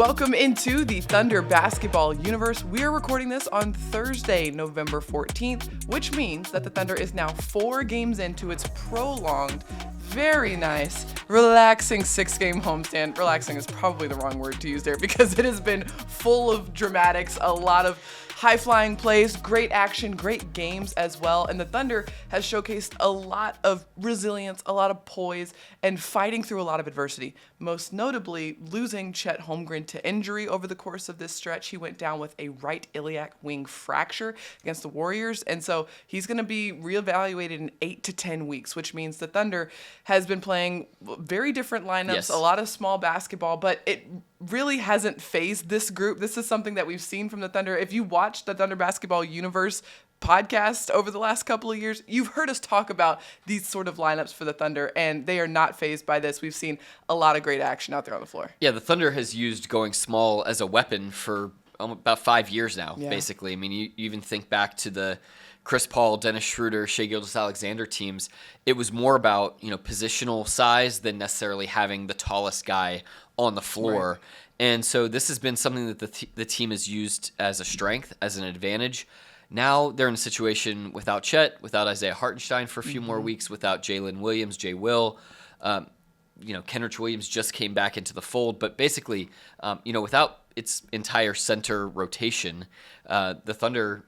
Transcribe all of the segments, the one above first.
Welcome into the Thunder basketball universe. We are recording this on Thursday, November 14th, which means that the Thunder is now 4 games into its prolonged, very nice, relaxing 6-game homestand. Relaxing is probably the wrong word to use there because it has been full of dramatics, a lot of high-flying plays, great action, great games as well. And the Thunder has showcased a lot of resilience, a lot of poise, and fighting through a lot of adversity. Most notably, losing Chet Holmgren to injury over the course of this stretch. He went down with a right iliac wing fracture against the Warriors. And so he's going to be reevaluated in 8 to 10 weeks, which means the Thunder has been playing very different lineups, Yes. a lot of small basketball, but it really hasn't phased this group. This is something that we've seen from the Thunder. If you watched the Thunder Basketball Universe podcast over the last couple of years, you've heard us talk about these sort of lineups for the Thunder, and they are not phased by this. We've seen a lot of great action out there on the floor. Yeah, the Thunder has used going small as a weapon for about 5 years now, basically. I mean, you even think back to the Chris Paul, Dennis Schroeder, Shai Gilgeous-Alexander teams. It was more about, positional size than necessarily having the tallest guy on the floor. Right. And so this has been something that the team has used as a strength, as an advantage. Now they're in a situation without Chet, without Isaiah Hartenstein for a few more weeks, without Jalen Williams, Jay Will. Kenrich Williams just came back into the fold. But basically, without its entire center rotation, the Thunder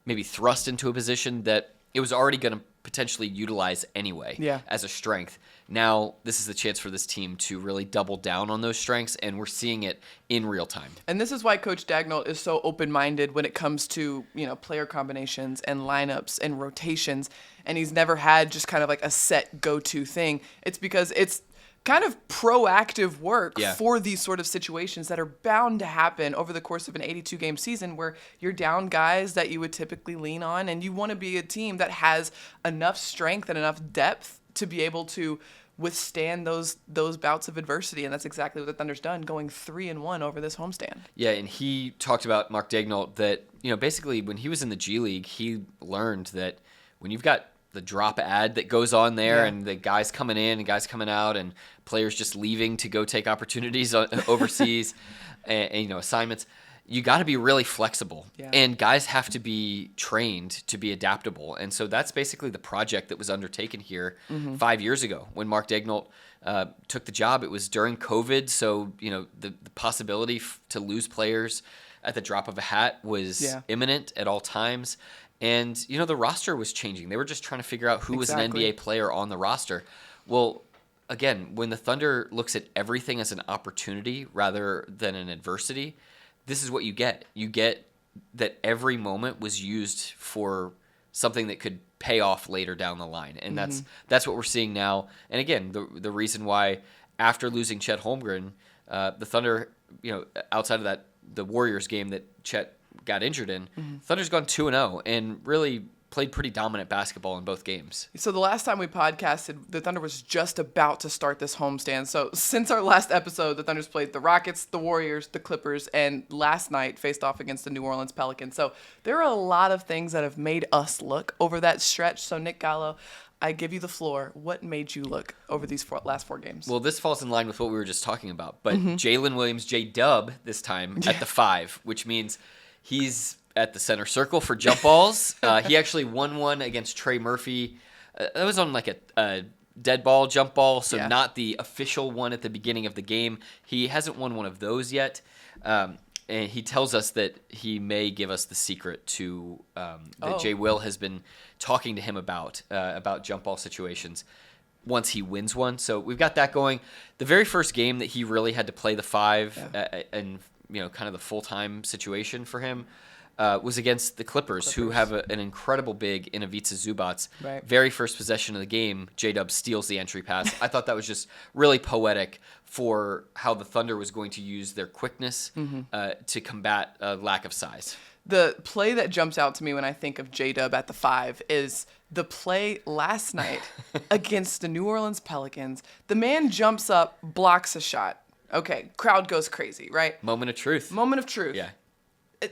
maybe thrust into a position that it was already going to potentially utilize anyway as a strength. Now, this is the chance for this team to really double down on those strengths, and we're seeing it in real time. And this is why Coach Dagnall is so open-minded when it comes to, player combinations and lineups and rotations, and he's never had just kind of like a set go-to thing. It's because it's kind of proactive work for these sort of situations that are bound to happen over the course of an 82-game season where you're down guys that you would typically lean on, and you want to be a team that has enough strength and enough depth to be able to withstand those bouts of adversity, and that's exactly what the Thunder's done, going 3-1 over this homestand. Yeah, and he talked about, Mark Daigneault, that basically when he was in the G League, he learned that when you've got the drop ad that goes on there and the guys coming in and guys coming out and players just leaving to go take opportunities overseas and assignments, you got to be really flexible and guys have to be trained to be adaptable. And so that's basically the project that was undertaken here 5 years ago when Mark Daigneault took the job. It was during COVID. So, the possibility to lose players at the drop of a hat was imminent at all times. And, the roster was changing. They were just trying to figure out who was an NBA player on the roster. Well, again, when the Thunder looks at everything as an opportunity rather than an adversity, this is what you get. You get that every moment was used for something that could pay off later down the line. And that's what we're seeing now. And again, the reason why after losing Chet Holmgren, the Thunder, outside of that, the Warriors game that Chet got injured in, Thunder's gone 2-0 and really played pretty dominant basketball in both games. So the last time we podcasted, the Thunder was just about to start this homestand. So since our last episode, the Thunder's played the Rockets, the Warriors, the Clippers, and last night faced off against the New Orleans Pelicans. So there are a lot of things that have made us look over that stretch. So Nick Gallo, I give you the floor. What made you look over these last 4 games? Well, this falls in line with what we were just talking about. But Jalen Williams, J-Dub this time at the 5, which means he's at the center circle for jump balls. He actually won one against Trey Murphy. That was on like a dead ball, jump ball, so not the official one at the beginning of the game. He hasn't won one of those yet. And he tells us that he may give us the secret to that Jay Will has been talking to him about jump ball situations once he wins one. So we've got that going. The very first game that he really had to play the 5 and kind of the full-time situation for him was against the Clippers. Who have an incredible big in Ivica Zubac. Right. Very first possession of the game, J-Dub steals the entry pass. I thought that was just really poetic for how the Thunder was going to use their quickness to combat a lack of size. The play that jumps out to me when I think of J-Dub at the 5 is the play last night against the New Orleans Pelicans. The man jumps up, blocks a shot. Okay, crowd goes crazy, right? Moment of truth. Moment of truth. Yeah.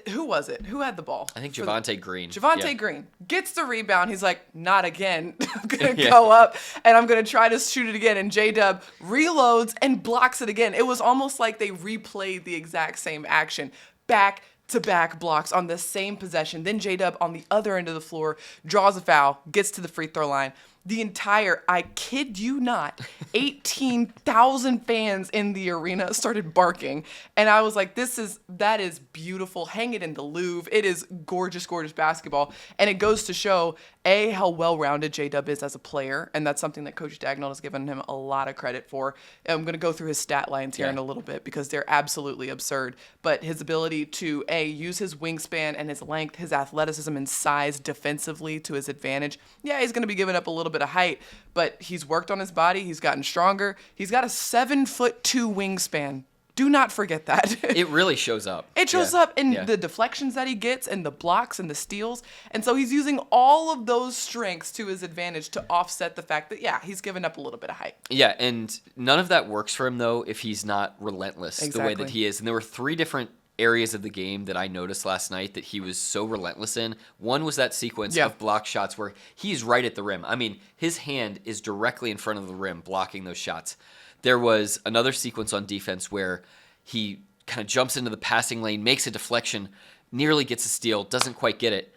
Who was it? Who had the ball? I think Javonte Green. Javonte Green gets the rebound. He's like, not again. I'm going to go up and I'm going to try to shoot it again. And J-Dub reloads and blocks it again. It was almost like they replayed the exact same action. Back-to-back blocks on the same possession. Then J-Dub on the other end of the floor draws a foul, gets to the free throw line. The entire, I kid you not, 18,000 fans in the arena started barking. And I was like, that is beautiful. Hang it in the Louvre. It is gorgeous, gorgeous basketball. And it goes to show, A, how well-rounded J-Dub is as a player. And that's something that Coach Dagnall has given him a lot of credit for. And I'm going to go through his stat lines here in a little bit because they're absolutely absurd. But his ability to, A, use his wingspan and his length, his athleticism and size defensively to his advantage. Yeah, he's going to be giving up a little bit of height, but he's worked on his body. He's gotten stronger. He's got a 7'2" wingspan. Do not forget that. It really shows up. It shows up in the deflections that he gets and the blocks and the steals. And so he's using all of those strengths to his advantage to offset the fact that, he's given up a little bit of height. Yeah, and none of that works for him, though, if he's not relentless the way that he is. And there were 3 different areas of the game that I noticed last night that he was so relentless in. One was that sequence of block shots where he's right at the rim. I mean, his hand is directly in front of the rim blocking those shots. There was another sequence on defense where he kind of jumps into the passing lane, makes a deflection, nearly gets a steal, doesn't quite get it.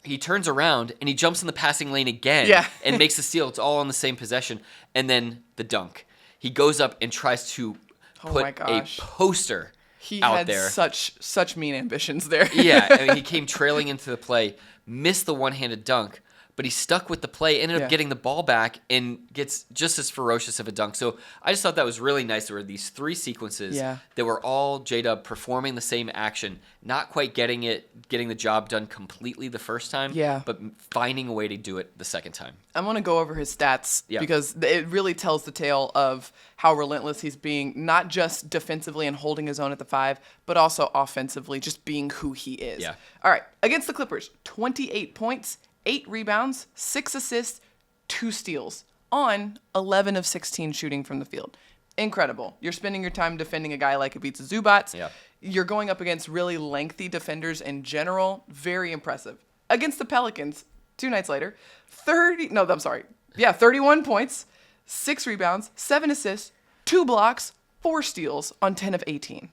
He turns around and he jumps in the passing lane again and makes a steal. It's all on the same possession. And then the dunk. He goes up and tries to put a poster out there. He had such mean ambitions there. I mean, he came trailing into the play, missed the one-handed dunk, but he stuck with the play, ended up getting the ball back, and gets just as ferocious of a dunk. So I just thought that was really nice. There were these 3 sequences that were all J-Dub performing the same action, not quite getting the job done completely the first time, but finding a way to do it the second time. I want to go over his stats because it really tells the tale of how relentless he's being, not just defensively and holding his own at the 5, but also offensively, just being who he is. All right, against the Clippers, 28 points, 8 rebounds, 6 assists, 2 steals on 11 of 16 shooting from the field. Incredible. You're spending your time defending a guy like Ivica Zubac. You're going up against really lengthy defenders in general. Very impressive. Against the Pelicans, 2 nights later, 31 points, 6 rebounds, 7 assists, 2 blocks, 4 steals on 10 of 18.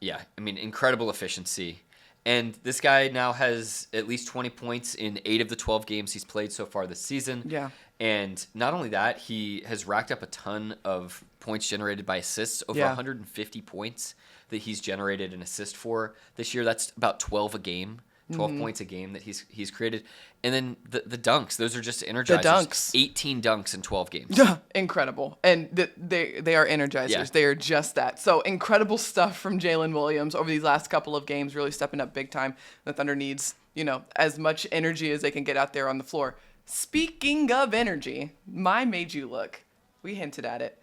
Yeah, I mean, incredible efficiency. And this guy now has at least 20 points in 8 of the 12 games he's played so far this season. And not only that, he has racked up a ton of points generated by assists, over 150 points that he's generated an assist for this year. That's about 12 a game. 12 points a game that he's created. And then the dunks, those are just energizers. The dunks. 18 dunks in 12 games. Incredible. And they are energizers. They are just that. So incredible stuff from Jalen Williams over these last couple of games, really stepping up big time. The Thunder needs, as much energy as they can get out there on the floor. Speaking of energy, my made you look. We hinted at it.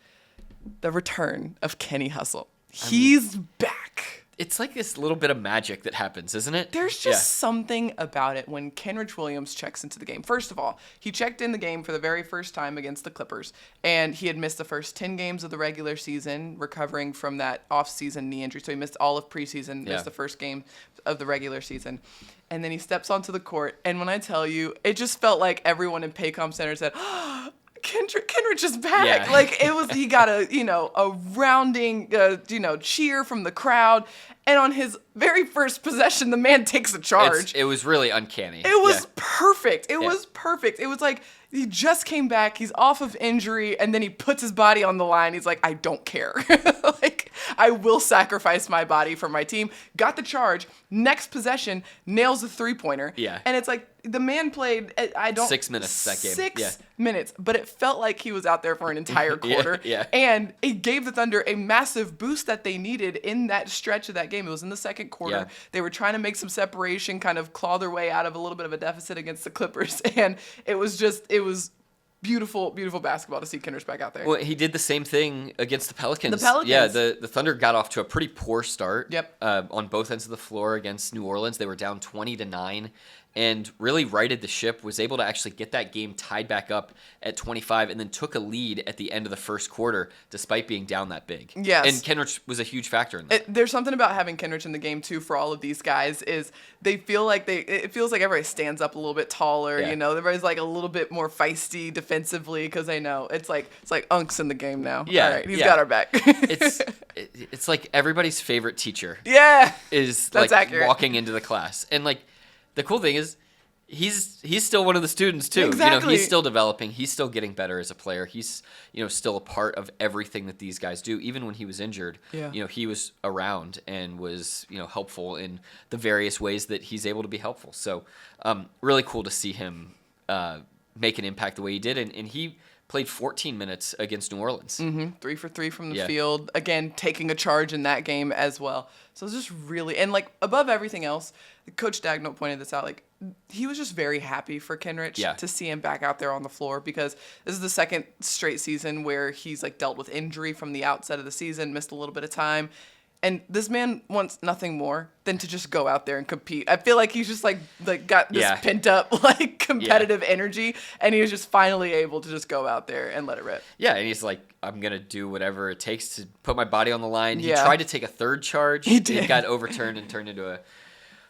The return of Kenny Hustle. He's back. It's like this little bit of magic that happens, isn't it? There's just something about it when Kenrich Williams checks into the game. First of all, he checked in the game for the very first time against the Clippers, and he had missed the first 10 games of the regular season, recovering from that off-season knee injury. So he missed all of preseason, missed the first game of the regular season. And then he steps onto the court, and when I tell you, it just felt like everyone in Paycom Center said, Kenrich is back. He got a rounding, cheer from the crowd. And on his very first possession, the man takes a charge. It was really uncanny. It was perfect. It was perfect. It was like he just came back. He's off of injury, and then he puts his body on the line. He's like, I don't care. I will sacrifice my body for my team. Got the charge. Next possession, nails the 3-pointer. And it's like the man played, 6 minutes that game. 6 minutes, but it felt like he was out there for an entire quarter. And it gave the Thunder a massive boost that they needed in that stretch of that game. It was in the second quarter. They were trying to make some separation, kind of claw their way out of a little bit of a deficit against the Clippers. And it was beautiful, beautiful basketball to see Kenrich back out there. Well, he did the same thing against the Pelicans. Yeah, the Thunder got off to a pretty poor start on both ends of the floor against New Orleans. They were down 20-9, and really righted the ship, was able to actually get that game tied back up at 25 and then took a lead at the end of the first quarter despite being down that big. Yes. And Kenrich was a huge factor in that. There's something about having Kenrich in the game, too, for all of these guys, is they feel like it feels like everybody stands up a little bit taller, Yeah. you know? Everybody's like a little bit more feisty defensively because they know it's like Unk's in the game now. Yeah, All right, he's yeah. got our back. It's like everybody's favorite teacher Yeah. is That's like accurate. walking into the class. And like the cool thing is he's still one of the students too. Exactly. He's still developing. He's still getting better as a player. He's still a part of everything that these guys do. Even when he was injured, Yeah. He was around and was helpful in the various ways that he's able to be helpful. So really cool to see him make an impact the way he did. And he played 14 minutes against New Orleans. 3 for 3 from the Yeah. field. Again, taking a charge in that game as well. So it's just really, and like above everything else, Coach Dagnall pointed this out, like he was just very happy for Kenrich Yeah. to see him back out there on the floor, because this is the second straight season where he's like dealt with injury from the outset of the season, missed a little bit of time. And this man wants nothing more than to just go out there and compete. I feel like he's just like got this Yeah. pent up like competitive energy, and he was just finally able to just go out there and let it rip. Yeah, and he's like, I'm going to do whatever it takes to put my body on the line. He Yeah. tried to take a third charge. He did. It got overturned and turned into a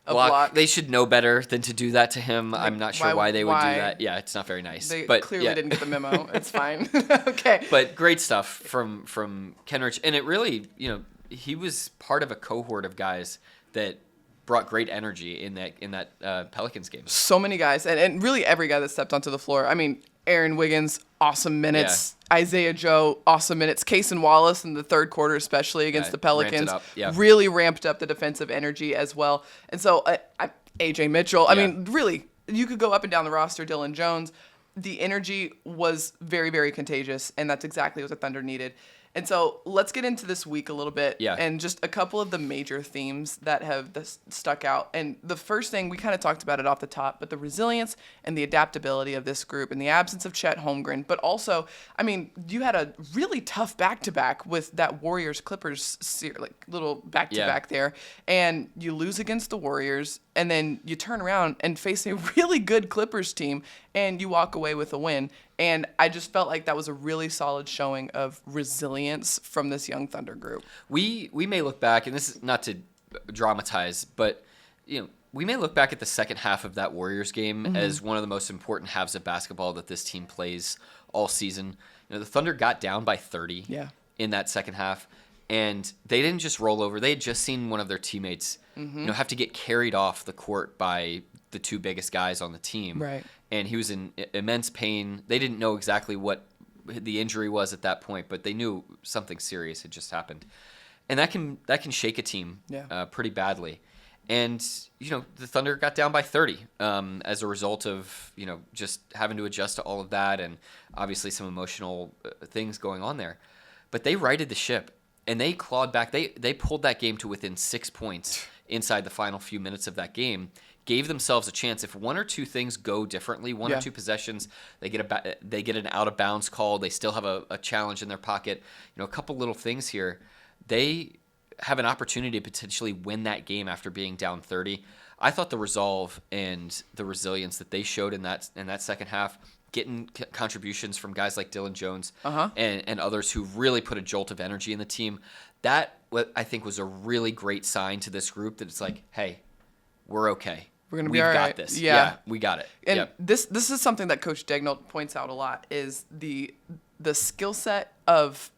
block. block. They should know better than to do that to him. I'm not sure why they would why? do that. Yeah, it's not very nice. They but clearly yeah. didn't get the memo. It's fine. Okay. But great stuff from Kenrich. And it really, he was part of a cohort of guys that brought great energy in that Pelicans game. So many guys, and really every guy that stepped onto the floor. I mean, Aaron Wiggins, awesome minutes. Isaiah Joe, awesome minutes. Cason Wallace in the third quarter, especially against the Pelicans, ramped it up. Yeah. really ramped up the defensive energy as well. And so AJ Mitchell, I mean, really, you could go up and down the roster. Dylan Jones, the energy was very, very contagious, and that's exactly what the Thunder needed. And so let's get into this week a little bit, and just a couple of the major themes that have stuck out. And the first thing, we kind of talked about it off the top, but the resilience and the adaptability of this group, and the absence of Chet Holmgren. But also, I mean, you had a really tough back-to-back with that Warriors-Clippers little back-to-back there, and you lose against the Warriors, and then you turn around and face a really good Clippers team, and you walk away with a win. And I just felt like that was a really solid showing of resilience from this young Thunder group. We may look back, and this is not to dramatize, but we may look back at the second half of that Warriors game as one of the most important halves of basketball that this team plays all season. The Thunder got down by 30 in that second half, and they didn't just roll over. They had just seen one of their teammates have to get carried off the court by the two biggest guys on the team. Right. And he was in immense pain. They didn't know exactly what the injury was at that point, but they knew something serious had just happened. And that can shake a team pretty badly. And, the Thunder got down by 30 as a result of, just having to adjust to all of that, and obviously some emotional things going on there. But they righted the ship, and they clawed back. They pulled that game to within 6 points inside the final few minutes of that game, gave themselves a chance. If one or two things go differently, one or two possessions, they get an out of bounds call, they still have a challenge in their pocket, a couple little things here, they have an opportunity to potentially win that game after being down 30. I thought the resolve and the resilience that they showed in that second half, getting contributions from guys like Dylan Jones and others who really put a jolt of energy in the team, that I think was a really great sign to this group that it's like, hey, we're okay. We're going to be We've all got right. this. Yeah. We got it. And this is something that Coach Dagnall points out a lot, is the skill set of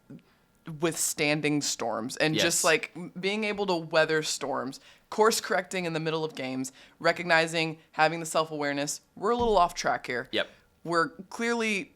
withstanding storms, and just like being able to weather storms, course correcting in the middle of games, recognizing, having the self-awareness. We're a little off track here. Yep. We're clearly,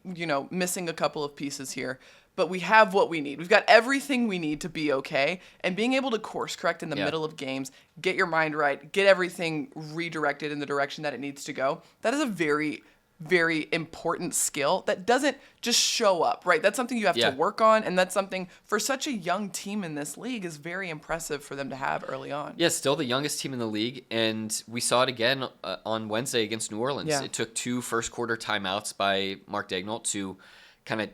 missing a couple of pieces here, but we have what we need. We've got everything we need to be okay. And being able to course correct in the middle of games, get your mind right, get everything redirected in the direction that it needs to go, that is a very, very important skill that doesn't just show up, right? That's something you have to work on, and that's something for such a young team in this league is very impressive for them to have early on. Yeah, still the youngest team in the league, and we saw it again on Wednesday against New Orleans. Yeah. It took 2 first-quarter timeouts by Mark Dagnall to kind of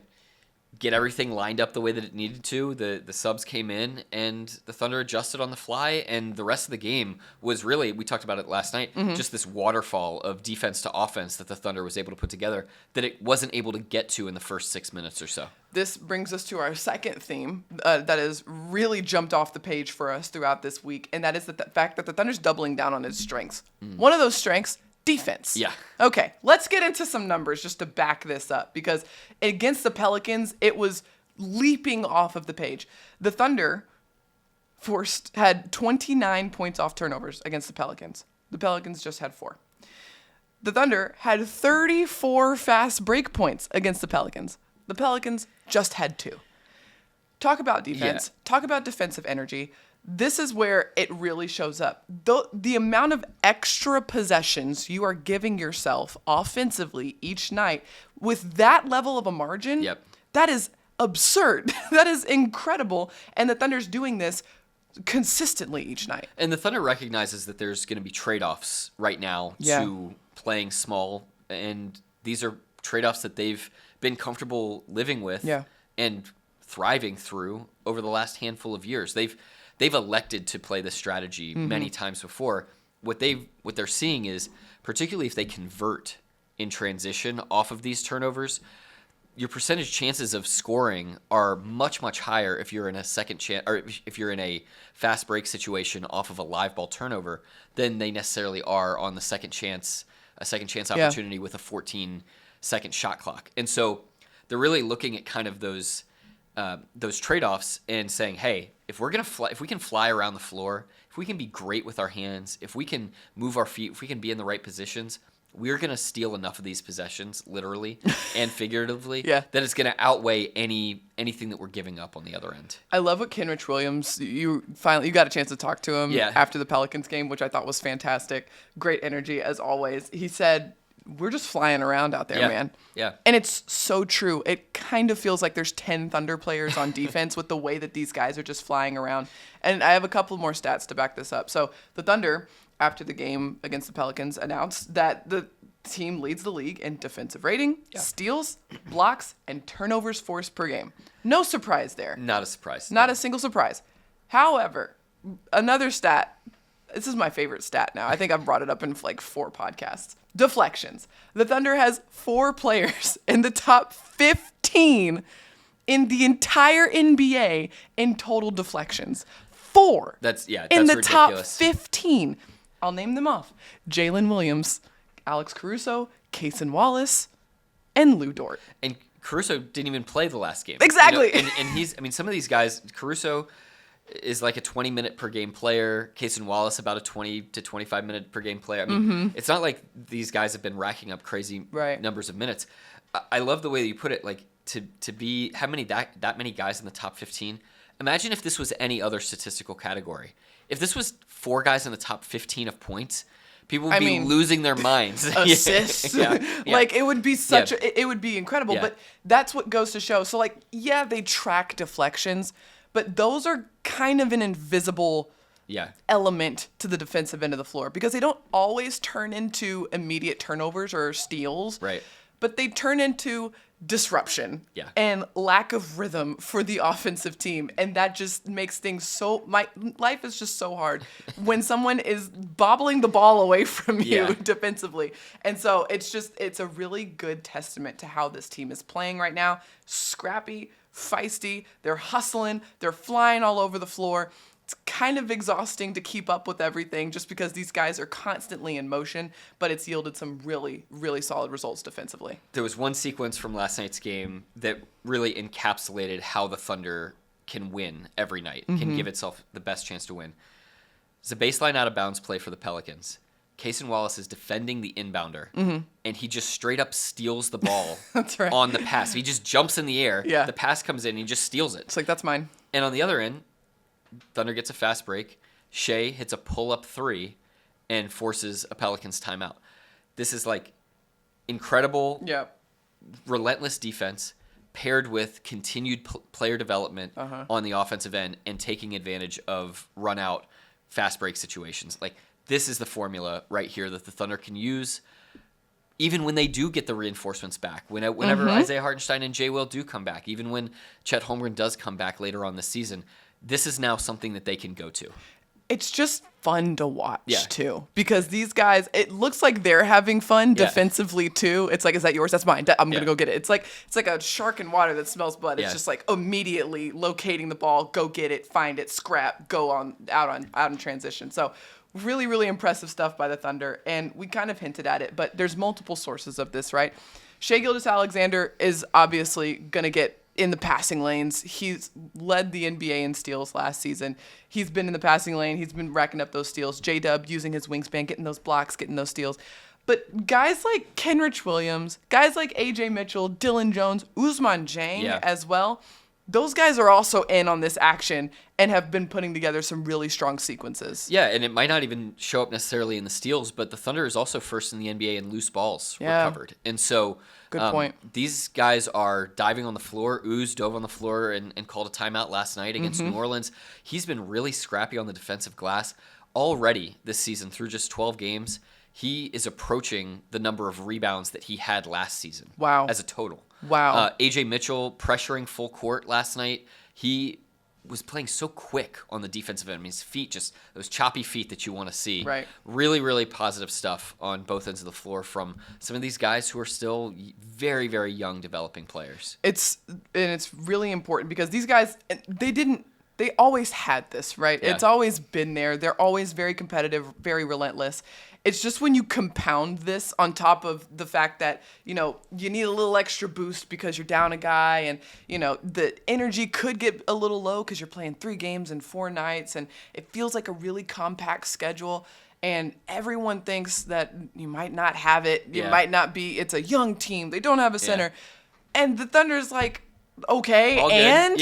get everything lined up the way that it needed to. The subs came in, and the Thunder adjusted on the fly, and the rest of the game was really, we talked about it last night, just this waterfall of defense to offense that the Thunder was able to put together that it wasn't able to get to in the first 6 minutes or so. This brings us to our second theme that has really jumped off the page for us throughout this week, and that is the fact that the Thunder's doubling down on its strengths. One of those strengths, defense. Yeah. Okay, let's get into some numbers just to back this up, because against the Pelicans, it was leaping off of the page. The Thunder had 29 points off turnovers against the Pelicans. The Pelicans just had 4. The Thunder had 34 fast break points against the Pelicans. The Pelicans just had 2. Talk about defense. Yeah. Talk about defensive energy. This is where it really shows up. The amount of extra possessions you are giving yourself offensively each night with that level of a margin, that is absurd. That is incredible. And the Thunder's doing this consistently each night. And the Thunder recognizes that there's going to be trade-offs right now to playing small. And these are trade-offs that they've been comfortable living with and thriving through over the last handful of years. They've elected to play this strategy many times before. What they're seeing is, particularly if they convert in transition off of these turnovers, your percentage chances of scoring are much, much higher if you're in a second chance, or if you're in a fast break situation off of a live ball turnover than they necessarily are on the second chance opportunity with a 14-second shot clock. And so they're really looking at kind of those trade-offs and saying, hey, if we can fly around the floor, if we can be great with our hands, if we can move our feet, if we can be in the right positions, we're going to steal enough of these possessions, literally and figuratively, that it's going to outweigh anything that we're giving up on the other end. I love what Kenrich Williams, you got a chance to talk to him after the Pelicans game, which I thought was fantastic. Great energy as always. He said, we're just flying around out there, man. Yeah. And it's so true. It kind of feels like there's 10 Thunder players on defense with the way that these guys are just flying around. And I have a couple more stats to back this up. So the Thunder, after the game against the Pelicans, announced that the team leads the league in defensive rating, steals, blocks, and turnovers forced per game. No surprise there. Not a surprise. Not a single surprise. However, another stat, this is my favorite stat now. I think I've brought it up in like 4 podcasts. Deflections. The Thunder has 4 players in the top 15 in the entire NBA in total deflections. 4. That's in the ridiculous. top 15. I'll name them off. Jalen Williams, Alex Caruso, Cason Wallace, and Lou Dort. And Caruso didn't even play the last game. Exactly. You know? And some of these guys, Caruso is like a 20-minute per game player. Cason Wallace about a 20 to 25-minute per game player. I mean, it's not like these guys have been racking up crazy numbers of minutes. I love the way that you put it. Like to be how many that many guys in the top 15. Imagine if this was any other statistical category. If this was 4 guys in the top 15 of points, people would be losing their minds. Assists. Like it would be it would be incredible. Yeah. But that's what goes to show. So like, they track deflections, but those are kind of an invisible element to the defensive end of the floor because they don't always turn into immediate turnovers or steals. Right. But they turn into disruption and lack of rhythm for the offensive team. And that just makes things my life is just so hard when someone is bobbling the ball away from you defensively. And so it's a really good testament to how this team is playing right now. Scrappy, feisty, they're hustling, they're flying all over the floor. It's kind of exhausting to keep up with everything just because these guys are constantly in motion, but it's yielded some really, really solid results defensively. There was one sequence from last night's game that really encapsulated how the Thunder can win every night, can give itself the best chance to win. It's a baseline out of bounds play for the Pelicans. Cason Wallace is defending the inbounder, and he just straight up steals the ball on the pass. He just jumps in the air. The pass comes in, and he just steals it. It's like, that's mine. And on the other end, Thunder gets a fast break. Shea hits a pull-up 3 and forces a Pelicans timeout. This is like incredible, relentless defense paired with continued player development on the offensive end and taking advantage of run-out fast break situations. Like, this is the formula right here that the Thunder can use even when they do get the reinforcements back, whenever Isaiah Hartenstein and Jay Will do come back, even when Chet Holmgren does come back later on this season, this is now something that they can go to. It's just fun to watch, too, because these guys, it looks like they're having fun defensively, too. It's like, is that yours? That's mine. I'm going to go get it. It's like a shark in water that smells blood. It's just like immediately locating the ball, go get it, find it, scrap, go out in transition. So really, really impressive stuff by the Thunder, and we kind of hinted at it, but there's multiple sources of this, right? Shai Gilgeous-Alexander is obviously going to get in the passing lanes. He's led the NBA in steals last season. He's been in the passing lane. He's been racking up those steals. J-Dub using his wingspan, getting those blocks, getting those steals. But guys like Kenrich Williams, guys like A.J. Mitchell, Dylan Jones, Ousmane Dieng as well, those guys are also in on this action and have been putting together some really strong sequences. Yeah, and it might not even show up necessarily in the steals, but the Thunder is also first in the NBA in loose balls recovered. And so good point. These guys are diving on the floor. Ooze dove on the floor and called a timeout last night against New Orleans. He's been really scrappy on the defensive glass already this season through just 12 games. He is approaching the number of rebounds that he had last season. Wow. As a total. Wow. A.J. Mitchell pressuring full court last night. He was playing so quick on the defensive end. I mean, his feet, just those choppy feet that you want to see. Right. Really, really positive stuff on both ends of the floor from some of these guys who are still very, very young developing players. It's really important because these guys, they always had this, right? Yeah. It's always been there. They're always very competitive, very relentless. It's just when you compound this on top of the fact that, you need a little extra boost because you're down a guy and, the energy could get a little low because you're playing 3 games in 4 nights and it feels like a really compact schedule and everyone thinks that you might not have it. You might not be, it's a young team. They don't have a center. And the Thunder's like, okay, and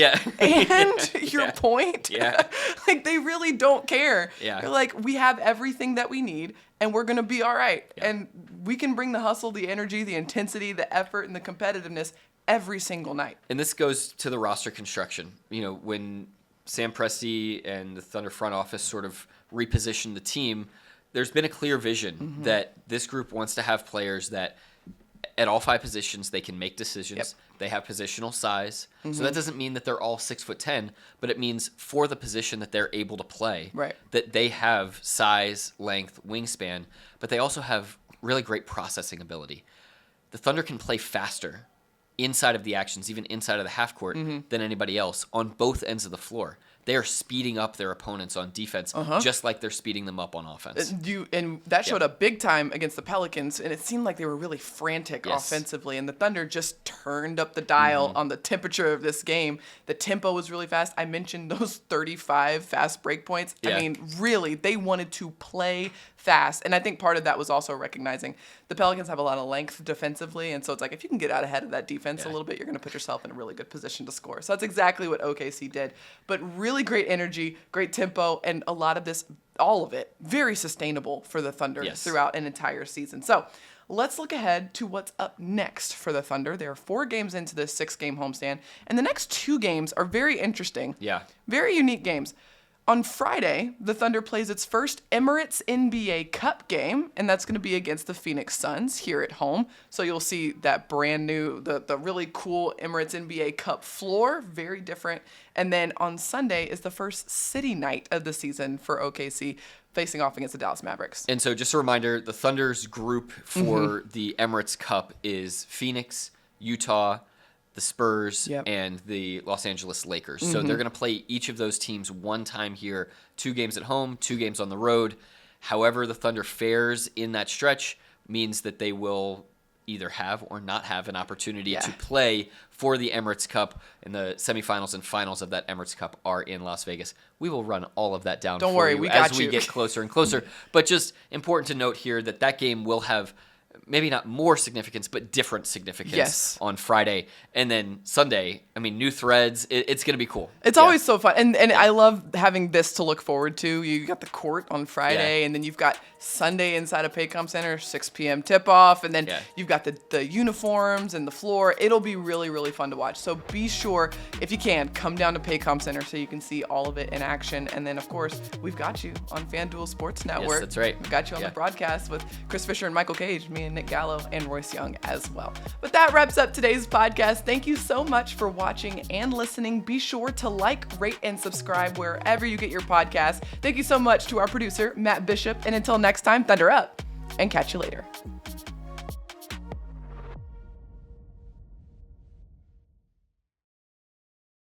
your point? Yeah. Like, they really don't care. Yeah. They're like, we have everything that we need, and we're going to be all right. Yeah. And we can bring the hustle, the energy, the intensity, the effort, and the competitiveness every single night. And this goes to the roster construction. When Sam Presti and the Thunder front office sort of repositioned the team, there's been a clear vision that this group wants to have players that at all 5 positions, they can make decisions. Yep. They have positional size. So that doesn't mean that they're all 6'10", but it means for the position that they're able to play, that they have size, length, wingspan, but they also have really great processing ability. The Thunder can play faster inside of the actions, even inside of the half court, than anybody else on both ends of the floor. They are speeding up their opponents on defense, just like they're speeding them up on offense. And that showed up big time against the Pelicans, and it seemed like they were really frantic offensively, and the Thunder just turned up the dial on the temperature of this game. The tempo was really fast. I mentioned those 35 fast break points. Yeah. I mean, really, they wanted to play fast, and I think part of that was also recognizing the Pelicans have a lot of length defensively, and so it's like if you can get out ahead of that defense a little bit, you're going to put yourself in a really good position to score. So that's exactly what OKC did. But really great energy, great tempo, and a lot of this, all of it, very sustainable for the Thunder throughout an entire season. So let's look ahead to what's up next for the Thunder. There are 4 games into this 6-game homestand, and the next 2 games are very interesting. Yeah. Very unique games. On Friday, the Thunder plays its first Emirates NBA Cup game, and that's going to be against the Phoenix Suns here at home. So you'll see that brand new, the really cool Emirates NBA Cup floor, very different. And then on Sunday is the first city night of the season for OKC, facing off against the Dallas Mavericks. And so just a reminder, the Thunder's group for the Emirates Cup is Phoenix, Utah, the Spurs, and the Los Angeles Lakers. So they're going to play each of those teams one time here, 2 games at home, 2 games on the road. However the Thunder fares in that stretch means that they will either have or not have an opportunity to play for the Emirates Cup, and the semifinals and finals of that Emirates Cup are in Las Vegas. We will run all of that down Don't for worry, you we got as we you. get closer and closer. But just important to note here that game will have maybe not more significance, but different significance on Friday. And then Sunday, I mean, new threads. It's going to be cool. It's always so fun. And I love having this to look forward to. You got the court on Friday, and then you've got Sunday inside of Paycom Center, 6 p.m. tip-off, and then you've got the uniforms and the floor. It'll be really, really fun to watch. So be sure, if you can, come down to Paycom Center so you can see all of it in action. And then, of course, we've got you on FanDuel Sports Network. Yes, that's right. We've got you on the broadcast with Chris Fisher and Michael Cage. Me in Nick Gallo and Royce Young as well. But that wraps up today's podcast. Thank you so much for watching and listening. Be sure to like, rate, and subscribe wherever you get your podcasts. Thank you so much to our producer, Matt Bishop. And until next time, Thunder up and catch you later.